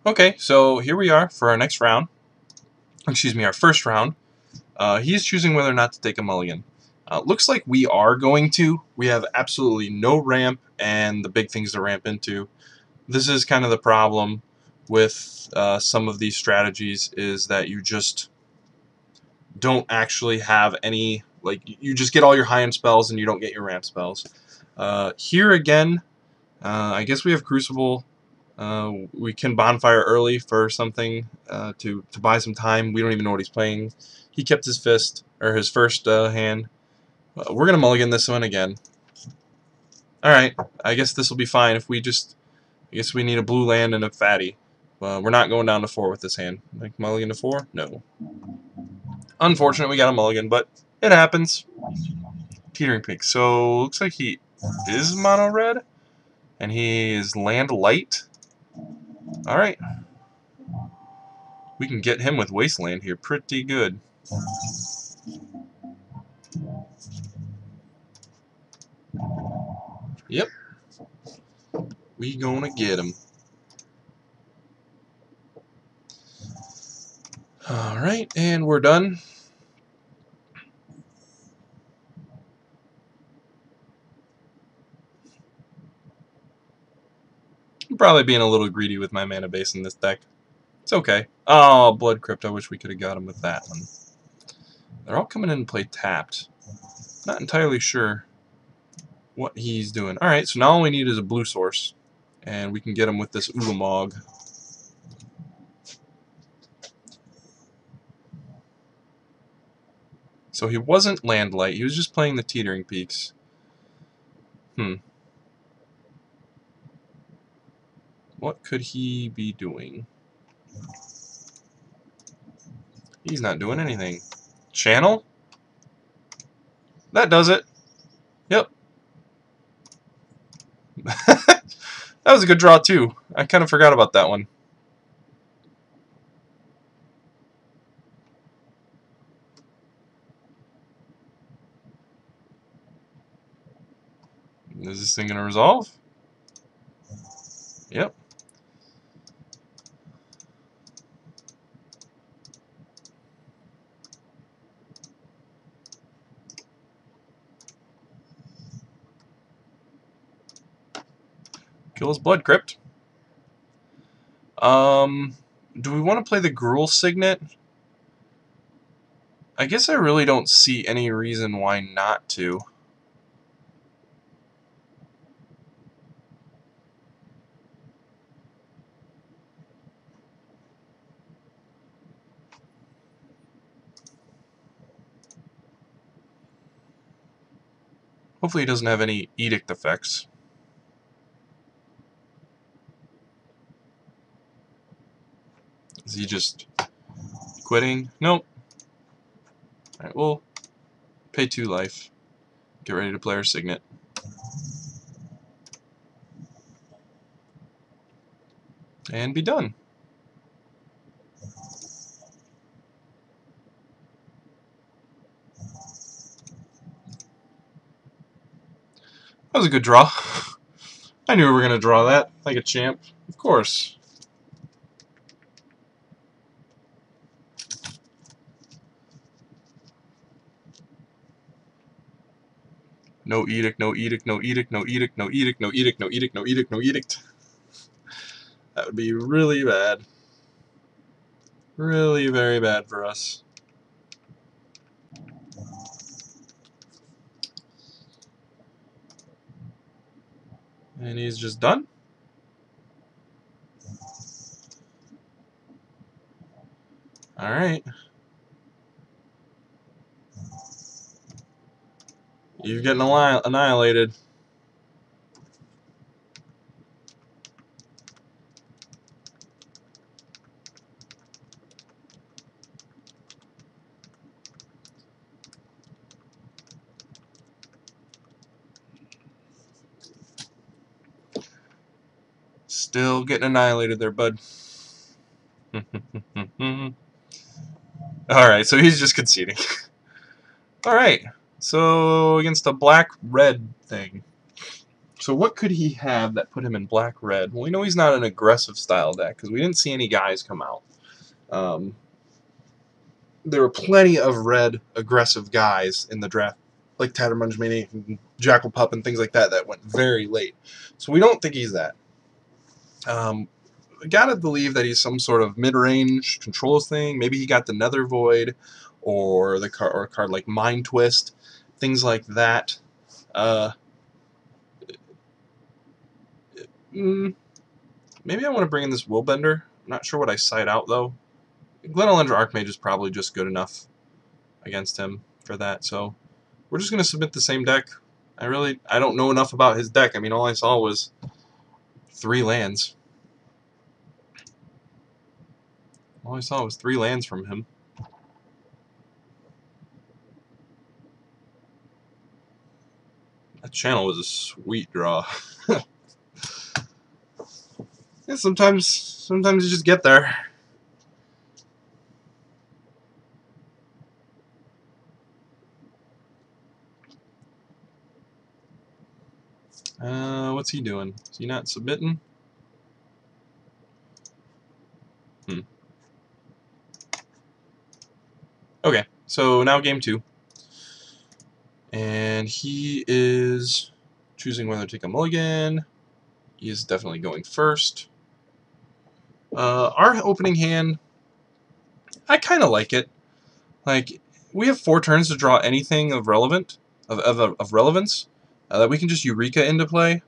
Okay, so here we are for our next round. Excuse me, our first round. He's choosing whether or not to take a mulligan. Looks like we are going to. We have absolutely no ramp and the big things to ramp into. This is kind of the problem with some of these strategies, is that you just don't actually have any, like, you just get all your high-end spells and you don't get your ramp spells. Here again, I guess we have Crucible. We can bonfire early for something to buy some time. We don't even know what he's playing. He kept his fist, or his first hand. We're gonna mulligan this one again. Alright, I guess this will be fine if we just... I guess we need a blue land and a fatty. We're not going down to 4 with this hand. Like mulligan to 4? No. Unfortunate we got a mulligan, but it happens. Teetering Pink. So, looks like he is mono red, and he is land light. Alright. We can get him with Wasteland here pretty good. Yep. We gonna get him. Alright, and we're done. I'm probably being a little greedy with my mana base in this deck. It's okay. Oh, Blood Crypt, I wish we could have got him with that one. They're all coming in and play tapped. Not entirely sure what he's doing. Alright, so now all we need is a blue source. And we can get him with this Ulamog. So he wasn't land light, he was just playing the Teetering Peaks. What could he be doing? He's not doing anything. Channel? That does it. Yep. That was a good draw too. I kind of forgot about that one. Is this thing going to resolve? Yep. Kill his Blood Crypt. Do we want to play the Gruul Signet? I guess I really don't see any reason why not to. Hopefully he doesn't have any edict effects. Is he just quitting? Nope. Alright, we'll pay 2 life. Get ready to play our Signet. And be done. That was a good draw. I knew we were going to draw that, like a champ. Of course. No edict, no edict, no edict, no edict, no edict, no edict, no edict, no edict, no edict. That would be really bad. Really very bad for us. And he's just done. Alright. You're getting annihilated. Still getting annihilated there, bud. Alright, so he's just conceding. Alright, so against a black-red thing. So what could he have that put him in black-red? Well, we know he's not an aggressive style deck because we didn't see any guys come out. There were plenty of red aggressive guys in the draft, like Tattermunge Maniac and Jackal Pup and things like that that went very late. So we don't think he's that. Gotta believe that he's some sort of mid-range controls thing. Maybe he got the Nether Void, or a card like Mind Twist, things like that. Maybe I want to bring in this Willbender. I'm not sure what I side out though. Glenelendra Archmage is probably just good enough against him for that. So we're just gonna submit the same deck. I don't know enough about his deck. I mean, all I saw was 3 lands. All I saw was 3 lands from him. That channel was a sweet draw. Yeah, sometimes you just get there. What's he doing? Is he not submitting? Okay, so now game 2. And he is choosing whether to take a mulligan. He is definitely going first. Our opening hand, I kind of like it. Like, we have 4 turns to draw anything of relevance that we can just Eureka into play.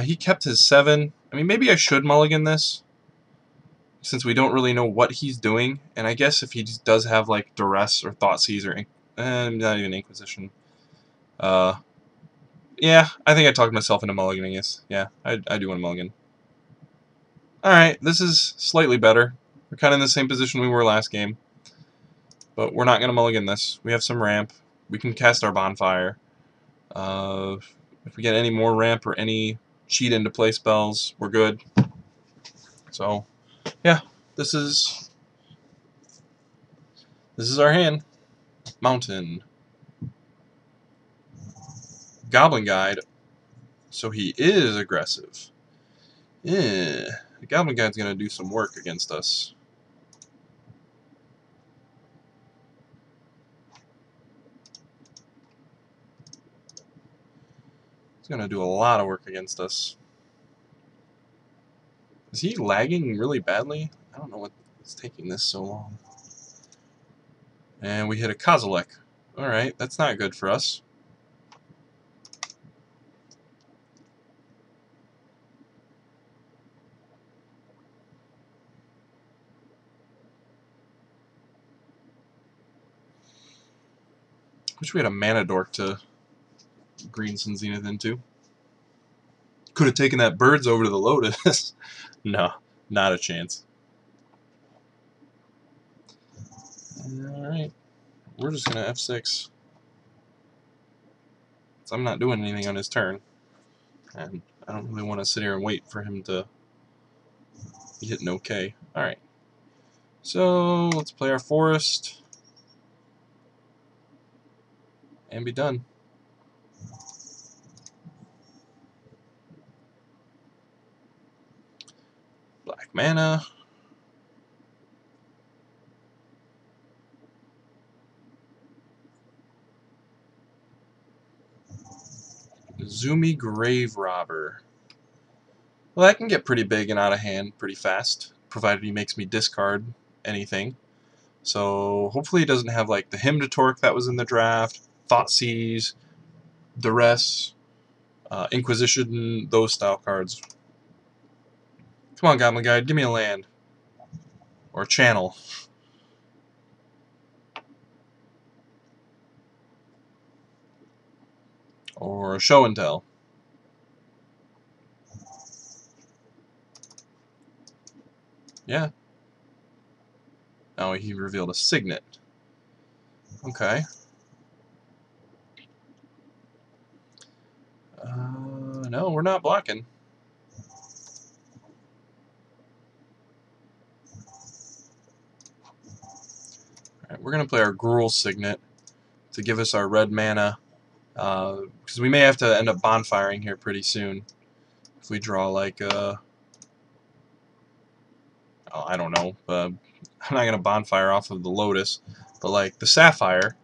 He kept his 7. I mean, maybe I should mulligan this, since we don't really know what he's doing. And I guess if he does have, like, Duress or Thoughtseize or not even Inquisition. Yeah, I think I talked myself into mulliganing this. Yeah, I do want to mulligan. Alright, this is slightly better. We're kind of in the same position we were last game. But we're not going to mulligan this. We have some ramp. We can cast our Bonfire. If we get any more ramp or any cheat into play spells, we're good. So, yeah, this is our hand. Mountain. Goblin Guide. So he is aggressive. Yeah, the Goblin Guide's going to do some work against us. He's going to do a lot of work against us. Is he lagging really badly? I don't know what's taking this so long. And we hit a Kozilek. Alright, that's not good for us. Wish we had a Mana Dork to green Sun Zenith into. Could have taken that Birds over to the Lotus. No, not a chance. Alright, we're just going to F6. So I'm not doing anything on his turn. And I don't really want to sit here and wait for him to be hitting okay. Alright. So let's play our Forest. And be done. Black mana. Zumi Grave Robber. Well, that can get pretty big and out of hand pretty fast, provided he makes me discard anything. So hopefully he doesn't have like the Hymn to Torque that was in the draft, Thoughtseize, Duress, Inquisition, those style cards. Come on, Goblin Guide, give me a land. Or a channel. Or a Show and Tell. Yeah. Oh, he revealed a Signet. Okay. No, we're not blocking. Alright, we're going to play our Gruul Signet to give us our red mana because we may have to end up bonfiring here pretty soon if we draw like oh, I don't know. I'm not gonna bonfire off of the Lotus, but like the Sapphire.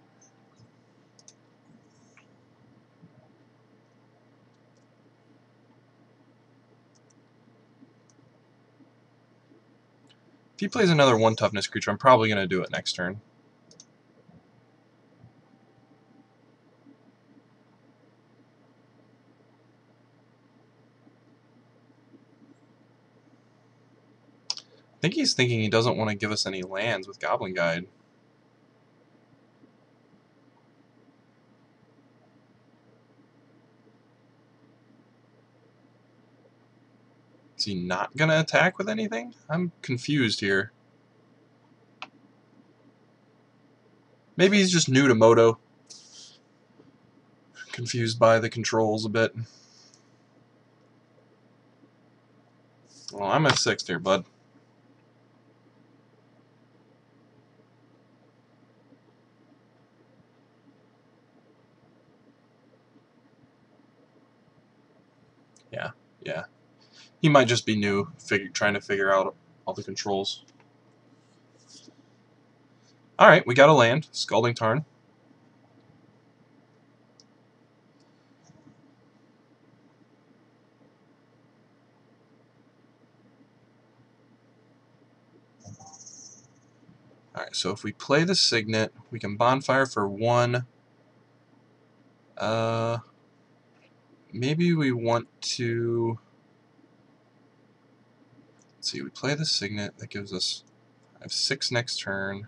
If he plays another 1 toughness creature, I'm probably gonna do it next turn. I think he's thinking he doesn't want to give us any lands with Goblin Guide. Is he not going to attack with anything? I'm confused here. Maybe he's just new to Moto. Confused by the controls a bit. Well, I'm F6 here, bud. Yeah. He might just be new, trying to figure out all the controls. Alright, we got a land. Scalding Tarn. Alright, so if we play the Signet, we can bonfire for 1. Maybe we want to... Let's see, we play the Signet. That gives us... I have 6 next turn.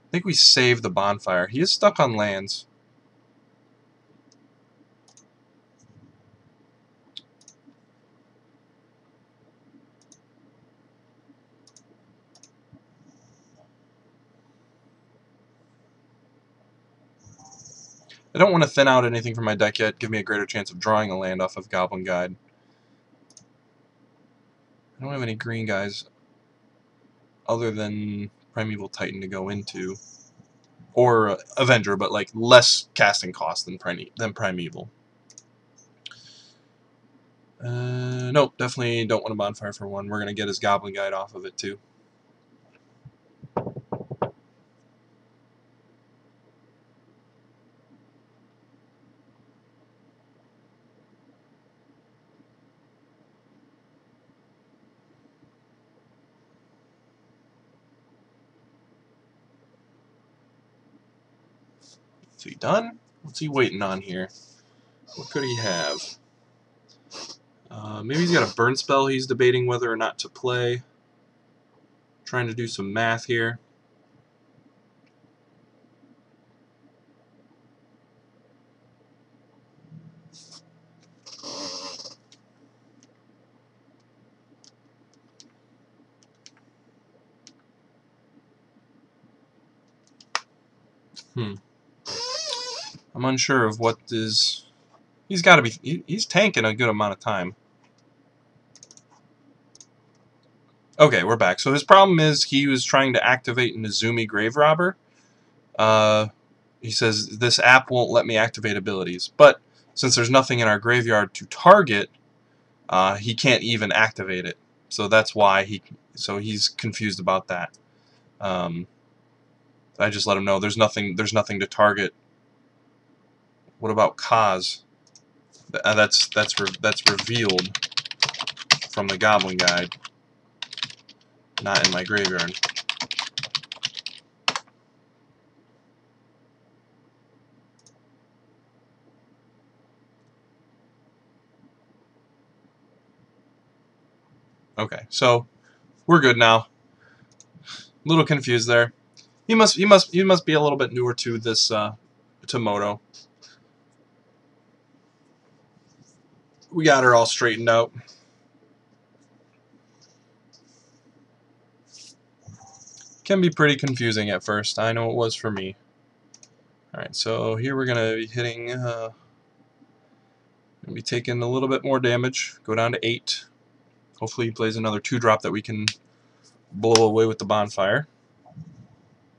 I think we save the bonfire. He is stuck on lands. I don't want to thin out anything from my deck yet. Give me a greater chance of drawing a land off of Goblin Guide. I don't have any green guys other than Primeval Titan to go into. Or Avenger, but like less casting cost than Primeval. Nope, definitely don't want a bonfire for 1. We're going to get his Goblin Guide off of it too. Is he done? What's he waiting on here? What could he have? Maybe he's got a burn spell he's debating whether or not to play. Trying to do some math here. I'm unsure of what is... He's got to be... He's tanking a good amount of time. Okay, we're back. So his problem is he was trying to activate Nezumi Grave Robber. He says, this app won't let me activate abilities. But since there's nothing in our graveyard to target, he can't even activate it. So that's why he's confused about that. I just let him know there's nothing to target. What about Kaz? That's revealed from the Goblin Guide, not in my graveyard. Okay, so we're good now. A little confused there. You must be a little bit newer to this to Moto. We got her all straightened out. Can be pretty confusing at first. I know it was for me. Alright, so here we're gonna be hitting gonna be taking a little bit more damage. Go down to 8. Hopefully he plays another 2-drop that we can blow away with the bonfire.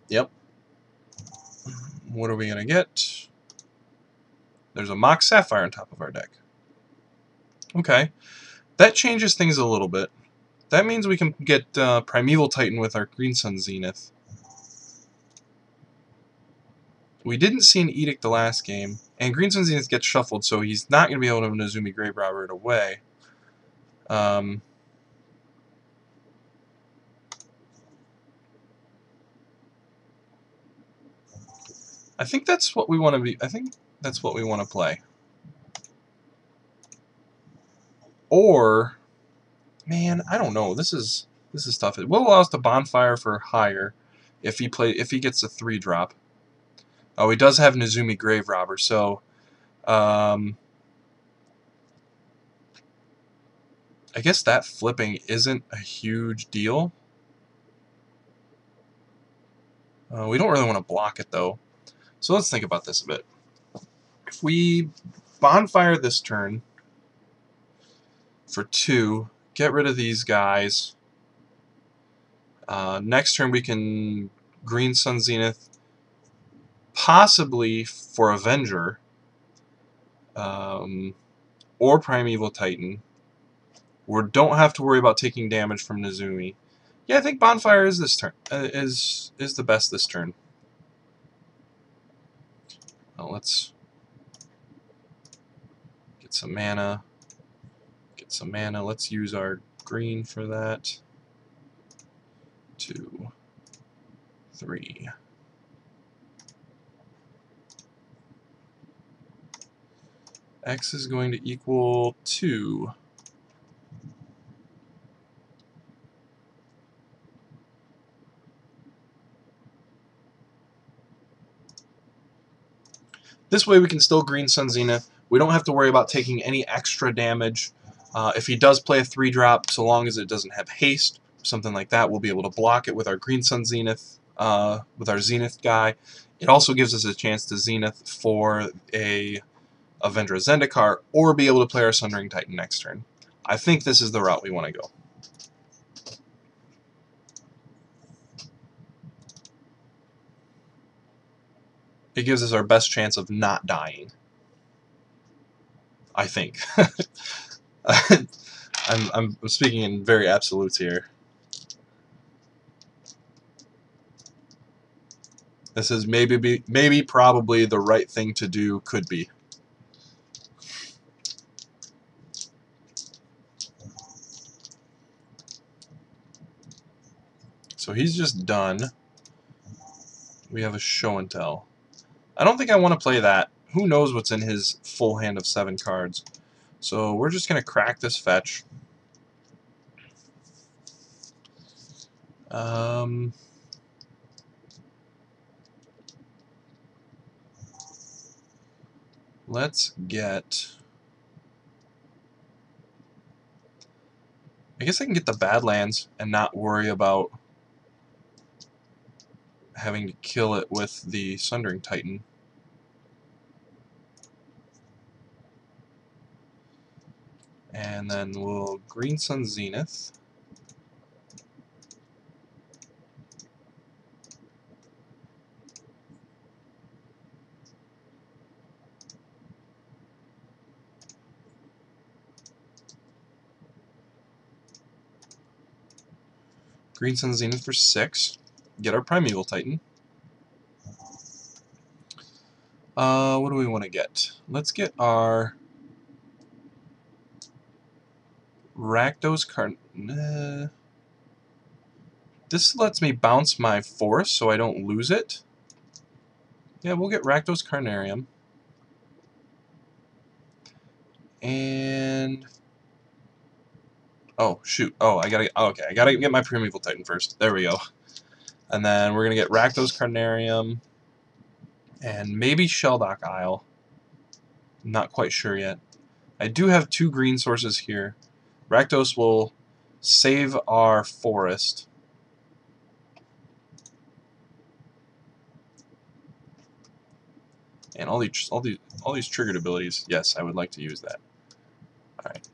Yep. What are we going to get? There's a Mox Sapphire on top of our deck. Okay. That changes things a little bit. That means we can get Primeval Titan with our Green Sun Zenith. We didn't see an Edict the last game, and Green Sun Zenith gets shuffled, so he's not going to be able to Nezumi Grave Robber it away. I think that's what we want to be. I think that's what we want to play. Or, man, I don't know. This is tough. It will allow us to bonfire for higher if he gets a 3-drop. Oh, he does have Nezumi Grave Robber, so I guess that flipping isn't a huge deal. We don't really want to block it though. So let's think about this a bit. If we bonfire this turn for 2, get rid of these guys. Next turn we can Green Sun Zenith, possibly for Avenger, or Primeval Titan. We don't have to worry about taking damage from Nezumi. Yeah, I think Bonfire is this turn. Is the best this turn. Well, let's get some mana. Let's use our green for that. 2, 3. X is going to equal 2. This way we can still Green Sun Zenith. We don't have to worry about taking any extra damage. If he does play a 3-drop, so long as it doesn't have haste, something like that, we'll be able to block it with our Green Sun Zenith, with our Zenith guy. It also gives us a chance to Zenith for a Avendra Zendikar, or be able to play our Sundering Titan next turn. I think this is the route we want to go. It gives us our best chance of not dying. I think. I'm speaking in very absolutes here. This is maybe probably the right thing to do. Could be. So he's just done. We have a show and tell. I don't think I want to play that. Who knows what's in his full hand of 7 cards. So we're just going to crack this fetch. Let's get... I guess I can get the Badlands and not worry about having to kill it with the Sundering Titan. And then we'll Green Sun Zenith. Green Sun Zenith for 6. Get our Primeval Titan. What do we want to get? Let's get our Rakdos card. This lets me bounce my forest so I don't lose it. Yeah, we'll get Rakdos Carnarium. And... oh, shoot. Oh, okay, I gotta get my Primeval Titan first. There we go. And then we're gonna get Rakdos Carnarium. And maybe Sheldock Isle. I'm not quite sure yet. I do have 2 green sources here. Rakdos will save our forest. And all these triggered abilities. Yes, I would like to use that. All right,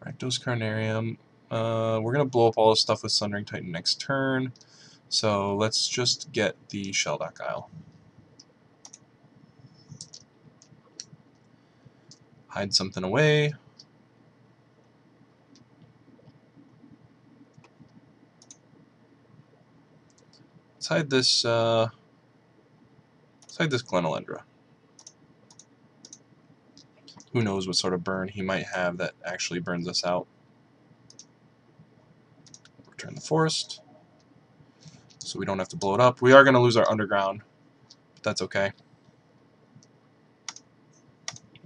Rakdos Carnarium. We're gonna blow up all this stuff with Sundering Titan next turn. So let's just get the Sheldock Isle. Hide something away. Let's hide this. Let's hide this Glenolendra. Who knows what sort of burn he might have that actually burns us out. Return the forest, so we don't have to blow it up. We are going to lose our underground, but that's okay.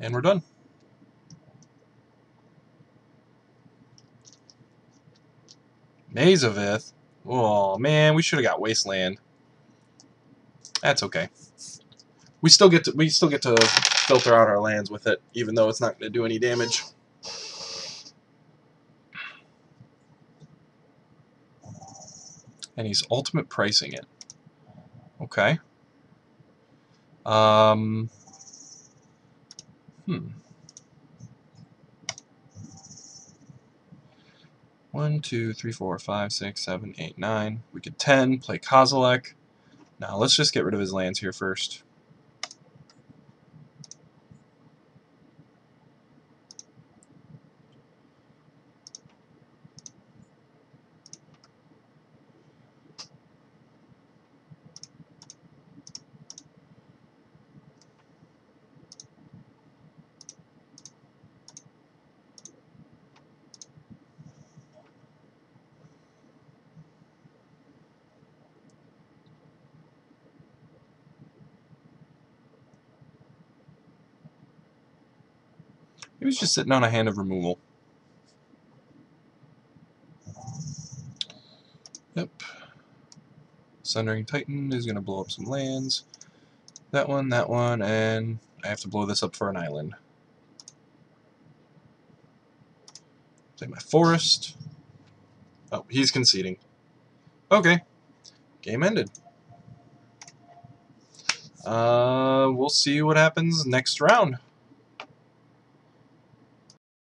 And we're done. Maze of Ith. Oh man, we should have got Wasteland. That's okay. We still get to filter out our lands with it, even though it's not going to do any damage. And he's ultimate pricing it. Okay. One, two, three, four, five, six, seven, eight, 9. We could 10, play Kozilek. Now let's just get rid of his lands here first. He was just sitting on a hand of removal. Yep. Sundering Titan is going to blow up some lands. That one, and I have to blow this up for an island. Play my forest. Oh, he's conceding. Okay. Game ended. We'll see what happens next round.